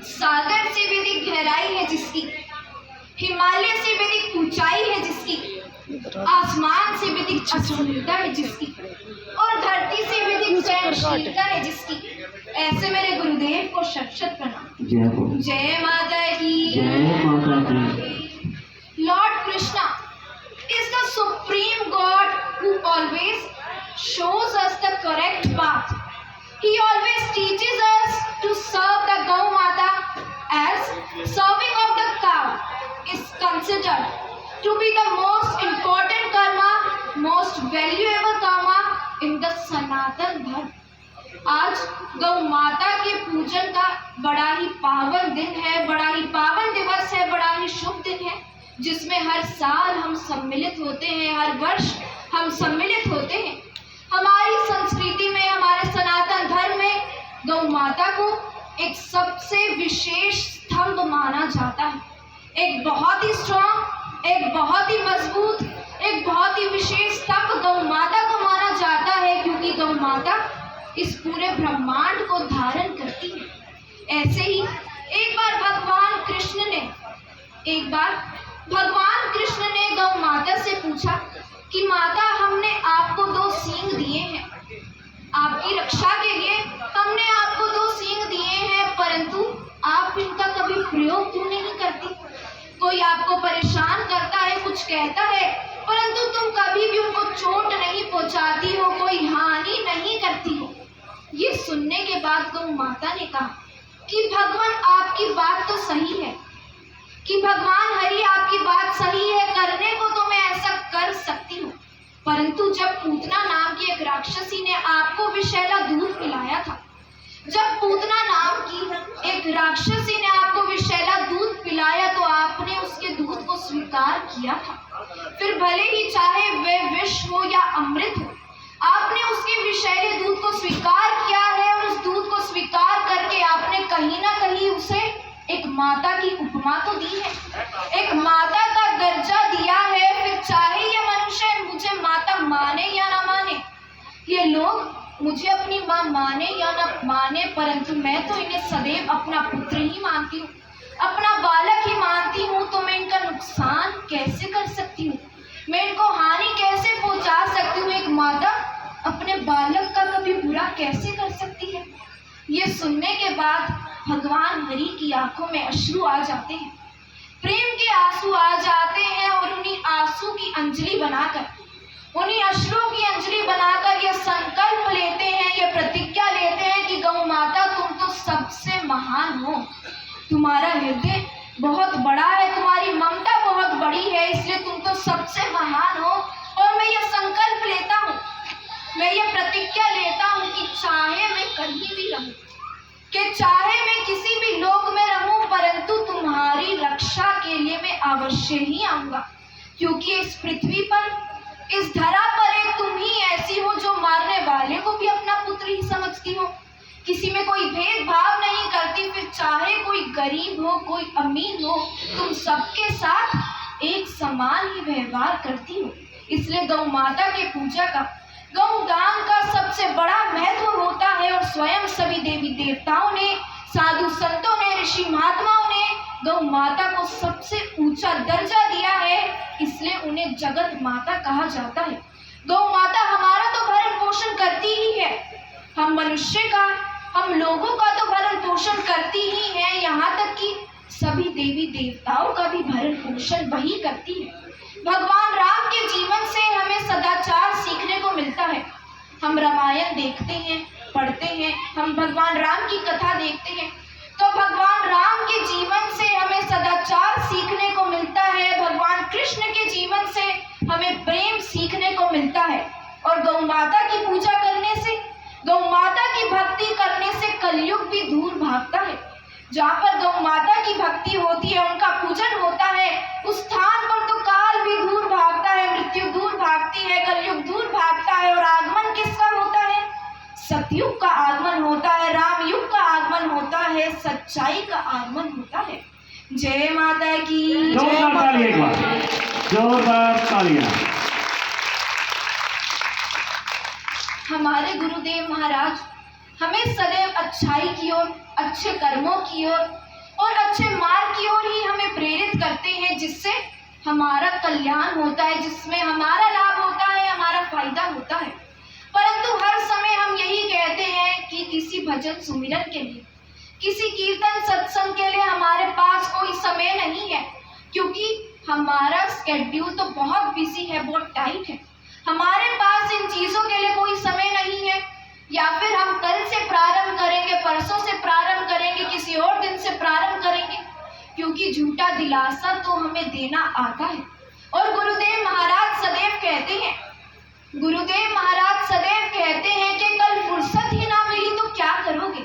सागर से भी अधिक गहराई है जिसकी, हिमालय से भी अधिक ऊंचाई है जिसकी, आसमान से भी अधिक असीमता है जिसकी, और धरती से भी अधिक सहनशीलता है जिसकी, ऐसे मेरे गुरुदेव को शत-शत प्रणाम। जय माता की। Lord Krishna is the supreme God who always shows us the correct path. He always teaches us to serve the Gau Mata, as serving of the cow is considered to be the most important karma, most valuable karma in the Sanatan Dharma. आज गौ माता के पूजन का बड़ा ही पावन दिन है, बड़ा ही पावन दिवस है, बड़ा ही शुभ दिन है, जिसमें हर साल हम सम्मिलित होते हैं, हर वर्ष हम सम्मिलित होते हैं। हमारी संस्कृति में, हमारे सनातन धर्म में गौ माता को एक सबसे विशेष स्तंभ माना जाता है। एक बहुत ही स्ट्रॉन्ग, एक बहुत ही मजबूत, एक बहुत ही विशेष स्तंभ गौ माता को माना जाता है, क्योंकि गौ माता इस पूरे ब्रह्मांड को धारण करती है। ऐसे ही एक बार भगवान कृष्ण ने गौ माता से पूछा कि माता, हमने आपको 2 सींग दिए हैं, आपकी रक्षा के लिए हमने आपको 2 सींग दिए हैं, परंतु आप इनका कभी प्रयोग क्यों नहीं करती? कोई आपको परेशान करता है, कुछ कहता है, परंतु तुम कभी भी उनको चोट नहीं पहुंचाती हो, कोई हानि नहीं करती हो। ये सुनने के बाद गौ माता ने कहा कि भगवान, आपकी बात तो सही है, कि भगवान हरि आपकी बात सही है, करने को तो मैं ऐसा कर सकती हूँ, परंतु जब पूतना नाम की एक राक्षसी ने आपको विषैला दूध पिलाया था, जब पूतना नाम की एक राक्षसी ने आपको विषैला दूध पिलाया, तो आपने उसके दूध को स्वीकार किया था। फिर भले ही चाहे वे विष हो या अमृत हो, आपने उसके विषैले दूध को स्वीकार किया है, और उस दूध को स्वीकार करके आपने कहीं ना कहीं उसे एक माता की उपमा तो दी है, एक माता का दर्जा दिया है। फिर चाहे ये मनुष्य मुझे माता माने या ना माने, ये लोग मुझे अपनी माँ माने या ना माने, परंतु मैं तो इन्हें सदैव अपना पुत्र ही मानती हूँ, अपना बालक ही मानती हूँ। तो मैं इनका नुकसान कैसे कर सकती हूँ, मैं इनको हानि कैसे पहुँचा सकती हूँ? एक माता अपने बालक का कभी बुरा कैसे कर सकती है? ये सुनने के बाद भगवान हरि की आंखों में अश्रु आ जाते हैं, प्रेम के आंसू आ जाते हैं, और उन्हीं आंसू की अंजलि बनाकर, उन्हीं अश्रुओं की अंजलि बनाकर ये संकल्प लेते हैं, ये प्रतिज्ञा लेते हैं कि गौ माता, तुम तो सबसे महान हो, तुम्हारा हृदय बहुत बड़ा है, तुम्हारी ममता बहुत बड़ी है, इसलिए तुम तो सबसे महान हो। और मैं ये संकल्प लेता हूँ, मैं ये प्रतिज्ञा लेता हूँ कि चाहे मैं कहीं भी रहूँ, कि चाहे मैं किसी भी लोक में रहूं, परंतु तुम्हारी रक्षा के लिए मैं अवश्य ही आऊंगा, क्योंकि इस पृथ्वी पर, इस धरा पर एक तुम ही ऐसी हो जो मारने वाले को भी अपना पुत्र ही समझती हो, किसी में कोई भेदभाव नहीं करती, फिर चाहे कोई गरीब हो, कोई अमीर हो, तुम सबके साथ एक समान ही व्यवहार करती हो। इसलिए गौ माता के पूजा का, गौदान का सबसे बड़ा महत्व होता है, और स्वयं सभी देवी देवताओं ने, साधु संतों ने, ऋषि महात्माओं ने गौ माता को सबसे ऊंचा दर्जा दिया है, इसलिए उन्हें जगत माता कहा जाता है। गौ माता हमारा तो भरण पोषण करती ही है, हम मनुष्य का, हम लोगों का तो भरण पोषण करती ही है, यहाँ तक कि सभी देवी देवताओं का भी भरण पोषण वही करती है। भगवान राम के जीवन से हमें सदाचार सीखने को मिलता है। हम रामायण देखते हैं, पढ़ते हैं, हम भगवान राम की कथा देखते हैं, तो भगवान राम के जीवन से हमें सदाचार सीखने को मिलता है, भगवान कृष्ण के जीवन से हमें प्रेम सीखने को मिलता है। और गौ माता की पूजा करने से, गौ माता की भक्ति करने से कलयुग भी दूर भागता है। जहाँ पर गौ माता की भक्ति होती है, उनका पूजन होता है, उस स्थान पर तो काल भी दूर भागता है, मृत्यु दूर भागती है, कलयुग दूर भागता है। और आगमन किसका होता है? सतयुग का आगमन होता है, राम युग का आगमन होता है, सच्चाई का आगमन होता है। जय माता की जोरदार तालियां। हमारे गुरुदेव महाराज हमें सदैव अच्छाई की ओर, अच्छे कर्मों की ओर और अच्छे मार्ग की ओर ही हमें प्रेरित करते हैं, जिससे हमारा कल्याण होता है, जिसमें हमारा लाभ होता है, हमारा फायदा होता है। परंतु हर समय हम यही कहते हैं कि किसी भजन सुमिरन के लिए, किसी कीर्तन सत्संग के लिए हमारे पास कोई समय नहीं है, क्योंकि हमारा स्केड्यूल तो बहुत बिजी है, बहुत टाइट है। हमारे पास इन चीज़ों के लिए कोई समय नहीं है, या फिर हम कल से प्रारंभ करेंगे, परसों से प्रारंभ करेंगे, किसी और दिन से प्रारंभ करेंगे, क्योंकि झूठा दिलासा तो हमें देना आता है। और गुरुदेव महाराज सदैव कहते हैं, गुरुदेव महाराज सदैव कहते हैं कि कल फुर्सत ही ना मिली तो क्या करोगे,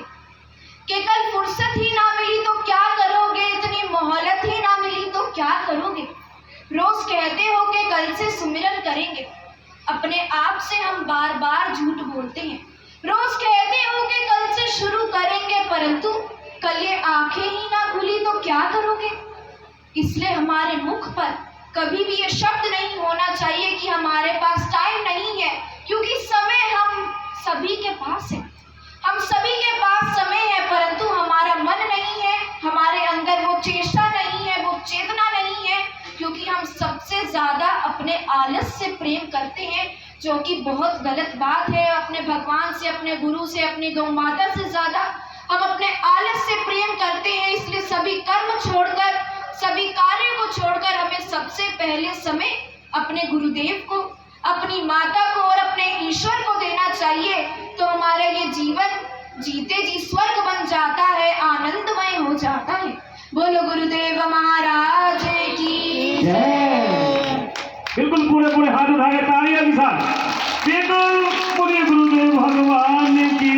कि कल फुर्सत ही ना मिली तो क्या करोगे, इतनी मोहलत ही ना मिली तो क्या करोगे। रोज कहते हो कि कल से सुमिरन करेंगे, अपने आप से हम बार बार झूठ बोलते हैं। रोज कहते हो कि कल से शुरू करेंगे, परंतु कल ये आंखें ही ना खुली तो क्या करोगे। इसलिए हमारे मुख पर कभी भी ये शब्द नहीं होना चाहिए कि हमारे पास टाइम नहीं है, क्योंकि समय हम सभी के पास है, हम सभी के पास समय है, परंतु हमारा मन नहीं है, हमारे अंदर वो चेष्टा नहीं है, वो चेतना नहीं है, क्योंकि हम सबसे ज़्यादा अपने आलस से प्रेम करते हैं, जो कि बहुत गलत बात है। अपने भगवान से, अपने गुरु से, अपनी गौ माता से ज़्यादा हम अपने आलस से प्रेम करते हैं। इसलिए सभी कर्म छोड़कर, सभी कार्यों को छोड़कर हमें सबसे पहले समय अपने गुरुदेव को, अपनी माता को और अपने ईश्वर को देना चाहिए, तो हमारा ये जीवन जीते जी स्वर्ग बन जाता है, आनंदमय हो जाता है। बोलो गुरुदेव महाराज की जय। बिल्कुल पूरे हाथ उठाए तालियां के साथ, बिल्कुल पूरे गुरुदेव भगवान की